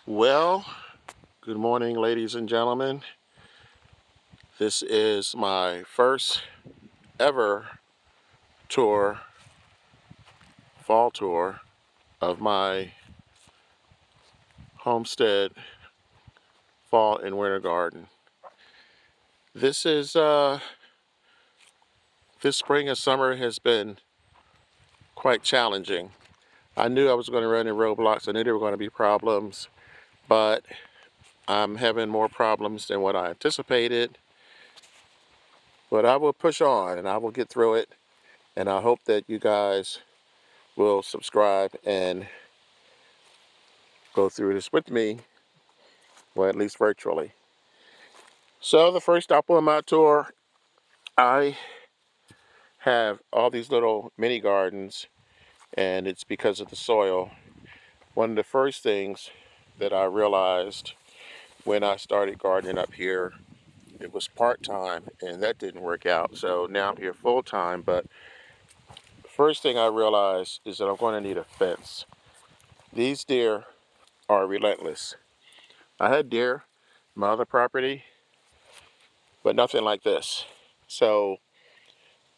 Well, good morning, ladies and gentlemen. This is my first ever tour, fall tour of my homestead fall and winter garden. This is this spring and summer has been quite challenging. I knew I was going to run into roadblocks. I knew there were going to be problems, but I'm having more problems than what I anticipated. But I will push on and I will get through it. And I hope that you guys will subscribe and go through this with me, well, at least virtually. So the first stop on my tour, I have all these little mini gardens, and it's because of the soil. One of the first things that I realized when I started gardening up here, it was part-time, and that didn't work out. So now I'm here full-time, but the first thing I realized is that I'm going to need a fence. These deer are relentless. I had deer on my other property, but nothing like this. So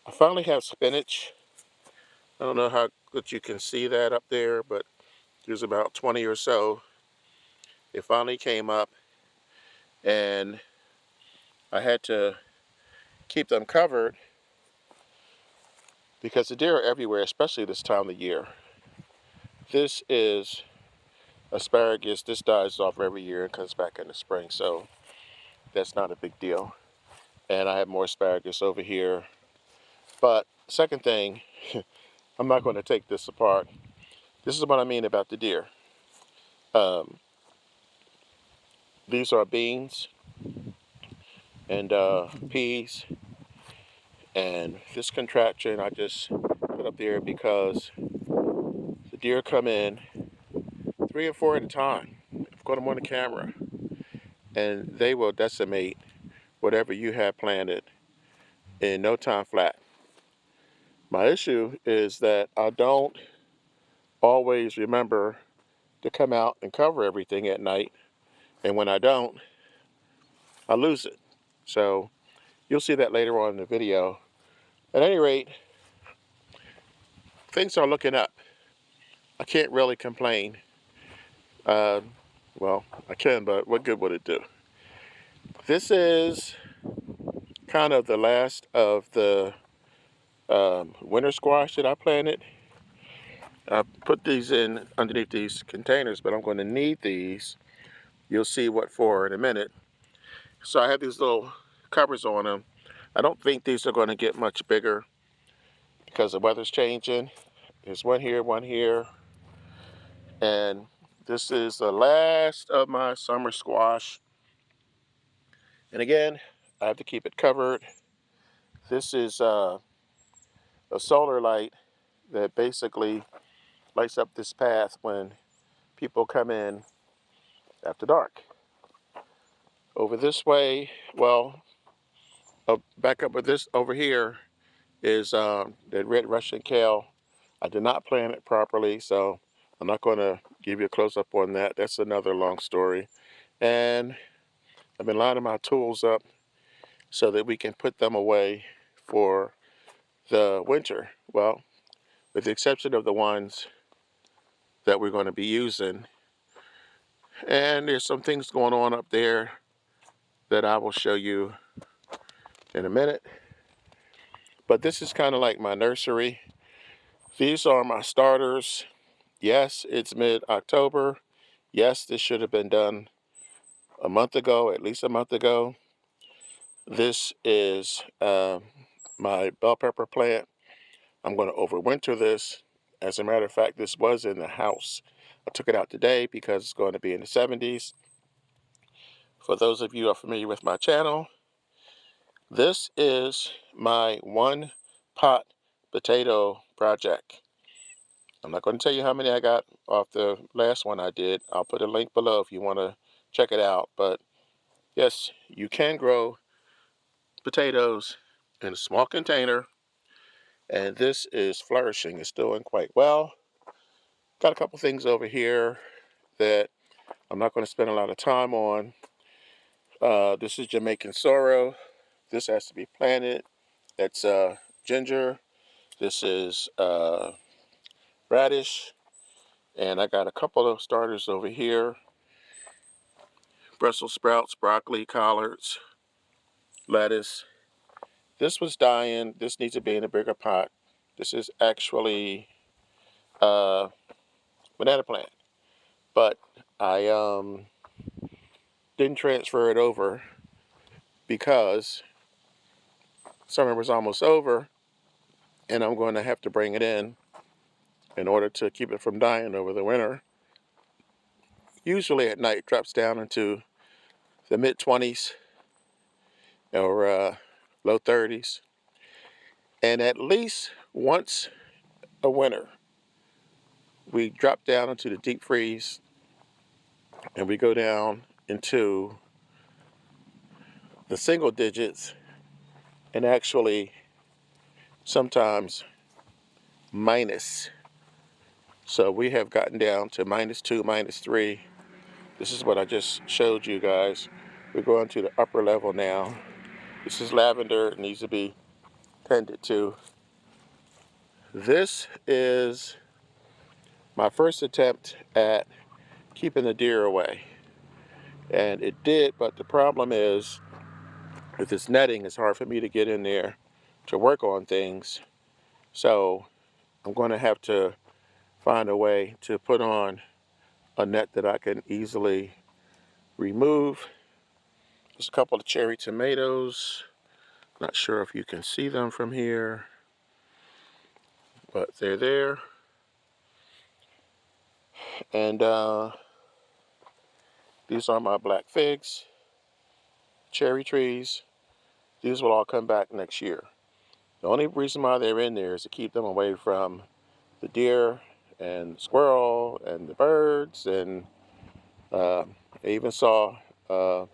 I finally have spinach. I don't know how good you can see that up there, but there's about 20 or so. It finally came up, and I had to keep them covered because the deer are everywhere, especially this time of year. This is asparagus. This dies off every year and comes back in the spring, so that's not a big deal. And I have more asparagus over here. But second thing, I'm not going to take this apart. This is what I mean about the deer. Um, these are beans and peas, and this contraption I just put up there because the deer come in 3 or 4 at a time. I've got them on the camera, and they will decimate whatever you have planted in no time flat. My issue is that I don't always remember to come out and cover everything at night, and when I don't, I lose it. So you'll see that later on in the video. At any rate, things are looking up. I can't really complain. Uh, well, I can, but what good would it do? This is kind of the last of the winter squash that I planted. I put these in underneath these containers, but I'm going to need these. You'll see what for in a minute. So I have these little covers on them. I don't think these are going to get much bigger because the weather's changing. There's one here, and this is the last of my summer squash. And again, I have to keep it covered. This is a solar light that basically lights up this path when people come in after dark. Over this way, well, back up with this over here is the red Russian kale. I did not plant it properly, so I'm not going to give you a close-up on that. That's another long story. And I've been lining my tools up so that we can put them away for the winter. Well, with the exception of the ones that we're going to be using. And there's some things going on up there that I will show you in a minute. But this is kind of like my nursery. These are my starters. Yes, it's mid-October. Yes, this should have been done a month ago, at least a month ago. This is my bell pepper plant. I'm going to overwinter this. As a matter of fact, this was in the house. I took it out today because it's going to be in the 70s. For those of you who are familiar with my channel, this is my one pot potato project. I'm not going to tell you how many I got off the last one I did. I'll put a link below if you want to check it out. But yes, you can grow potatoes in a small container, and this is flourishing. It's doing quite well. Got a couple things over here that I'm not going to spend a lot of time on. This is Jamaican sorrel. This has to be planted. That's ginger. This is radish. And I got a couple of starters over here. Brussels sprouts, broccoli, collards, lettuce. This was dying. This needs to be in a bigger pot. This is actually banana plant. But I didn't transfer it over because summer was almost over and I'm going to have to bring it in order to keep it from dying over the winter. Usually at night it drops down into the mid-20s or low 30s. And at least once a winter, we drop down into the deep freeze and we go down into the single digits and actually sometimes minus. So we have gotten down to -2, -3. This is what I just showed you guys. We're going to the upper level now. This is lavender. It needs to be tended to. This is my first attempt at keeping the deer away. And it did, but the problem is with this netting, it's hard for me to get in there to work on things. So I'm going to have to find a way to put on a net that I can easily remove. There's a couple of cherry tomatoes. Not sure if you can see them from here, but they're there. And these are my black figs, cherry trees. These will all come back next year. The only reason why they're in there is to keep them away from the deer and the squirrel and the birds, and I even saw a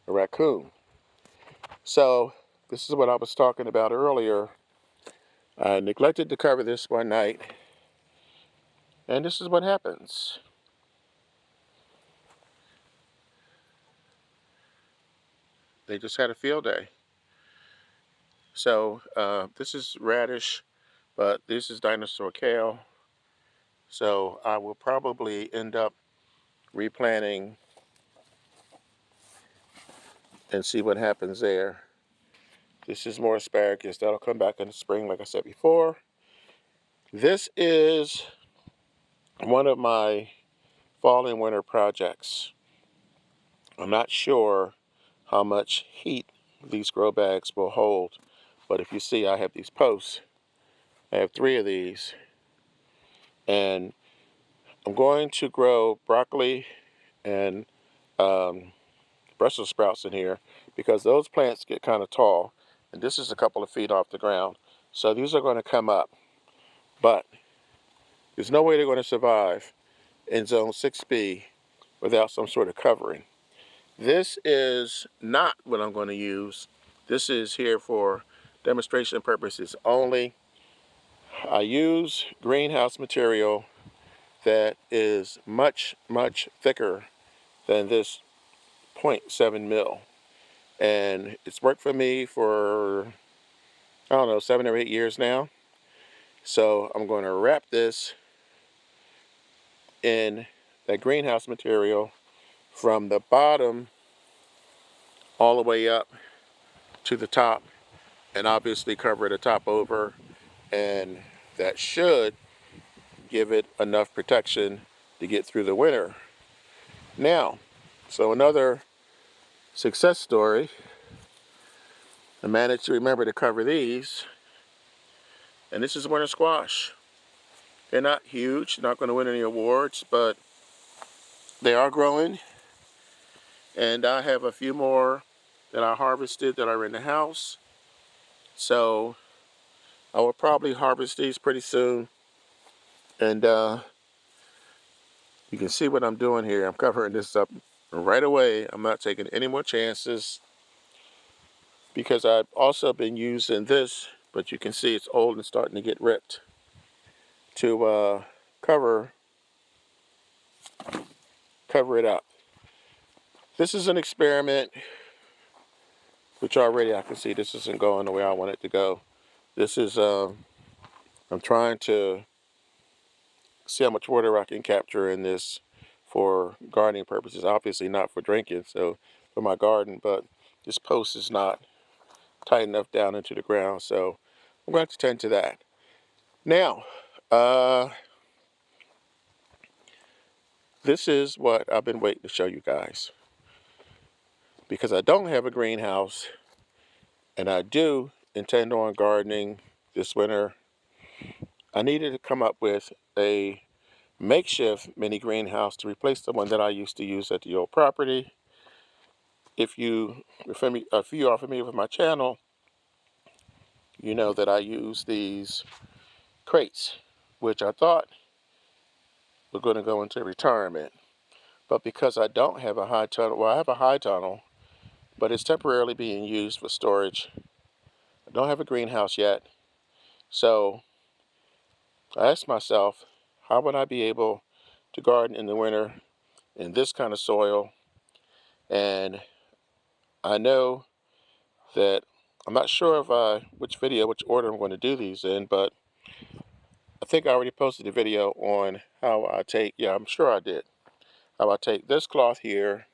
raccoon. So this is what I was talking about earlier. I neglected to cover this one night, and this is what happens. They just had a field day. So this is radish, but this is dinosaur kale. So I will probably end up replanting and see what happens there. This is more asparagus. That'll come back in the spring, like I said before. This is one of my fall and winter projects. I'm not sure how much heat these grow bags will hold, but if you see, I have these posts. I have 3 of these, and I'm going to grow broccoli and Brussels sprouts in here because those plants get kind of tall, and this is a couple of feet off the ground. So these are going to come up, but there's no way they're going to survive in zone 6B without some sort of covering. This is not what I'm going to use. This is here for demonstration purposes only. I use greenhouse material that is much, much thicker than this 0.7 mil. And it's worked for me for, I don't know, 7 or 8 years now. So I'm going to wrap this in that greenhouse material from the bottom all the way up to the top, and obviously cover the top over, and that should give it enough protection to get through the winter. Now, so another success story, I managed to remember to cover these, and this is winter squash. They're not huge, not going to win any awards, but they are growing, and I have a few more that I harvested that are in the house. So I will probably harvest these pretty soon, and you can see what I'm doing here. I'm covering this up right away. I'm not taking any more chances because I've also been using this, but you can see it's old and starting to get ripped, to cover it up. This is an experiment, which already I can see this isn't going the way I want it to go. This is, I'm trying to see how much water I can capture in this for gardening purposes. Obviously not for drinking, so for my garden, but this post is not tight enough down into the ground, so I'm going to have to tend to that. Now, this is what I've been waiting to show you guys. Because I don't have a greenhouse, and I do intend on gardening this winter, I needed to come up with a makeshift mini greenhouse to replace the one that I used to use at the old property. If you are familiar with my channel, you know that I use these crates, which I thought were going to go into retirement. But because I don't have a high tunnel, well, I have a high tunnel, but it's temporarily being used for storage. I don't have a greenhouse yet. So I asked myself, how would I be able to garden in the winter in this kind of soil? And I know that I'm not sure which order I'm going to do these in, but I think I already posted a video on how I take, yeah, I'm sure I did, how I take this cloth here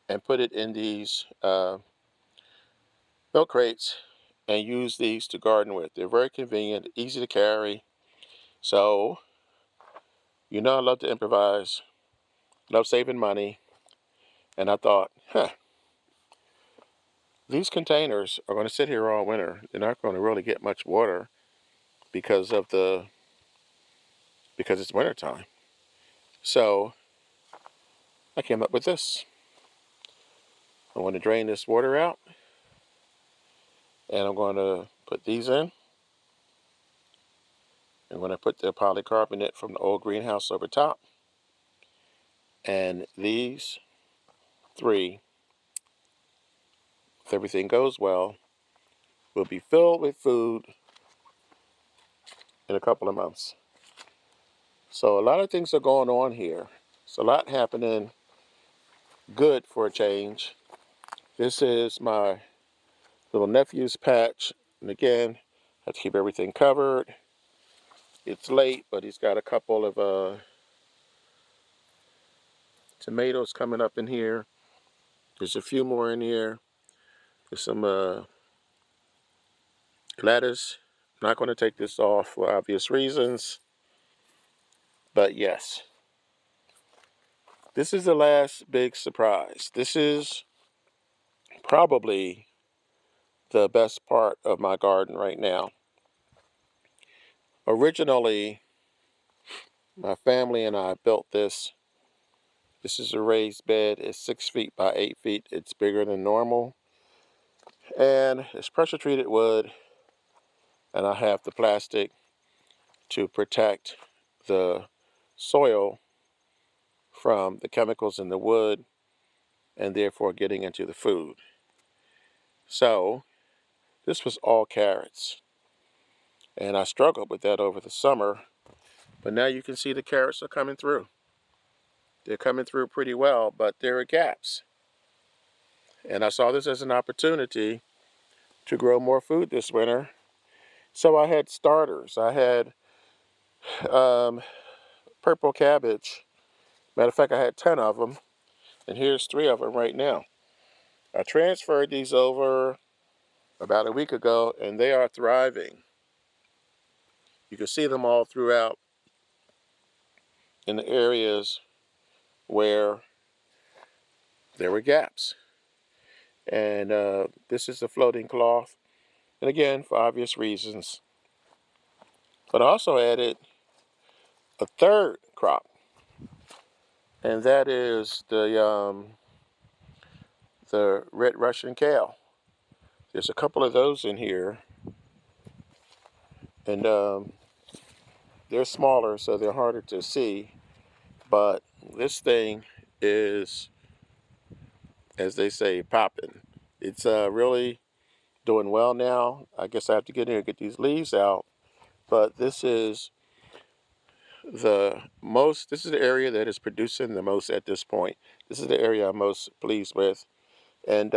and put it in these milk crates and use these to garden with. They're very convenient, easy to carry. So, you know I love to improvise, love saving money, and I thought, these containers are going to sit here all winter. They're not going to really get much water because it's winter time. So I came up with this. I want to drain this water out, and I'm going to put these in. I'm going to put the polycarbonate from the old greenhouse over top, and these three, if everything goes well, will be filled with food in a couple of months. So a lot of things are going on here. It's a lot happening good for a change. This is my little nephew's patch, and again, have to keep everything covered. It's late, but he's got a couple of tomatoes coming up in here. There's a few more in here. There's some lettuce. I'm not going to take this off for obvious reasons, but yes, this is the last big surprise. This is probably the best part of my garden right now. Originally, my family and I built this. This is a raised bed. It's 6 feet by 8 feet. It's bigger than normal. And it's pressure treated wood. And I have the plastic to protect the soil from the chemicals in the wood and therefore getting into the food. So this was all carrots. And I struggled with that over the summer. But now you can see the carrots are coming through. They're coming through pretty well, but there are gaps. And I saw this as an opportunity to grow more food this winter. So I had starters. I had purple cabbage. Matter of fact, I had 10 of them. And here's 3 of them right now. I transferred these over about a week ago, and they are thriving. You can see them all throughout in the areas where there were gaps. And this is the floating cloth. And again, for obvious reasons. But I also added a third crop. And that is the red Russian kale. There's a couple of those in here. And they're smaller, so they're harder to see. But this thing is, as they say, popping. It's really doing well now. I guess I have to get in and get these leaves out. But this is this is the area that is producing the most at this point. This is the area I'm most pleased with. And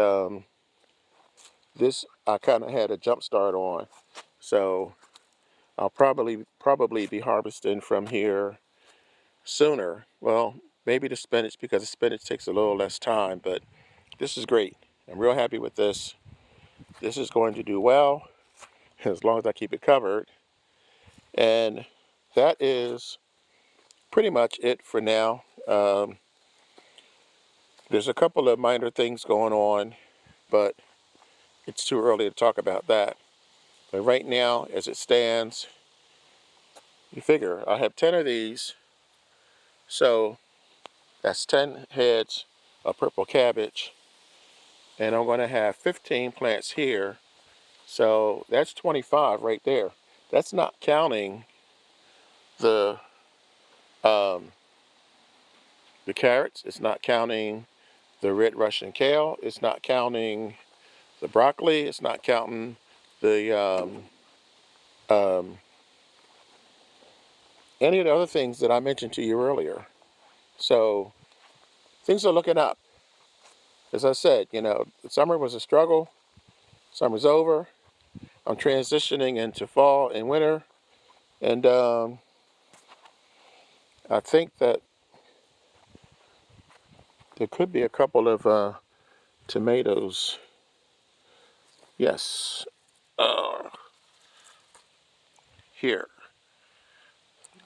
this I kind of had a jump start on. So I'll probably be harvesting from here sooner. Well, maybe the spinach, because the spinach takes a little less time, but this is great. I'm real happy with this. This is going to do well as long as I keep it covered. And that is pretty much it for now. There's a couple of minor things going on, but it's too early to talk about that. But right now, as it stands, you figure I have 10 of these, so that's 10 heads of purple cabbage, and I'm going to have 15 plants here, so that's 25 right there. That's not counting the carrots. It's not counting the red Russian kale. It's not counting the broccoli. It's not counting the any of the other things that I mentioned to you earlier. So things are looking up. As I said, you know, the summer was a struggle. Summer's over. I'm transitioning into fall and winter. And I think that there could be a couple of tomatoes. Yes. Here.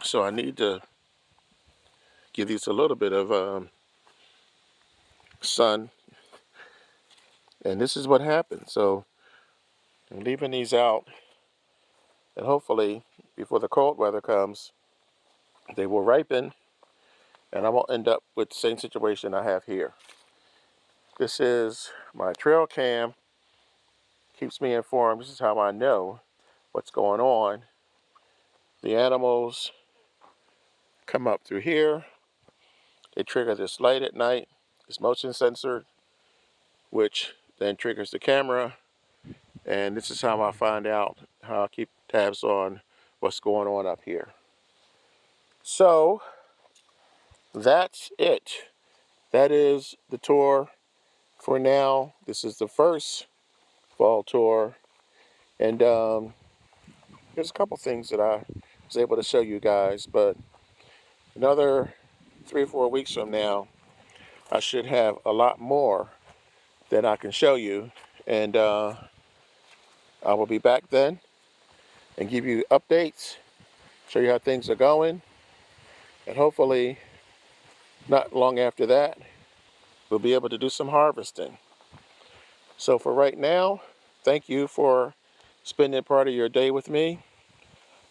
So I need to give these a little bit of sun. And this is what happened. So I'm leaving these out. And hopefully, before the cold weather comes, they will ripen. And I won't end up with the same situation I have here. This is my trail cam. Keeps me informed. This is how I know what's going on. The animals come up through here. They trigger this light at night, this motion sensor, which then triggers the camera. And this is how I find out, how I keep tabs on what's going on up here. So that's it. That is the tour for now. This is the first fall tour. And there's a couple things that I was able to show you guys, but another 3 or 4 weeks from now, I should have a lot more that I can show you. And I will be back then and give you updates, show you how things are going. And hopefully, not long after that, we'll be able to do some harvesting. So for right now, thank you for spending part of your day with me.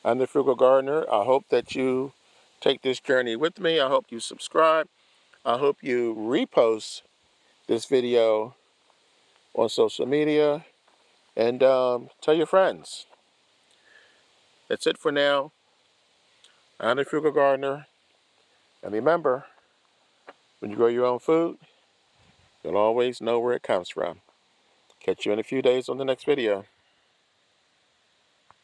I'm the Frugal Gardener. I hope that you take this journey with me. I hope you subscribe. I hope you repost this video on social media and tell your friends. That's it for now. I'm the Frugal Gardener. And remember, when you grow your own food, you'll always know where it comes from. Catch you in a few days on the next video.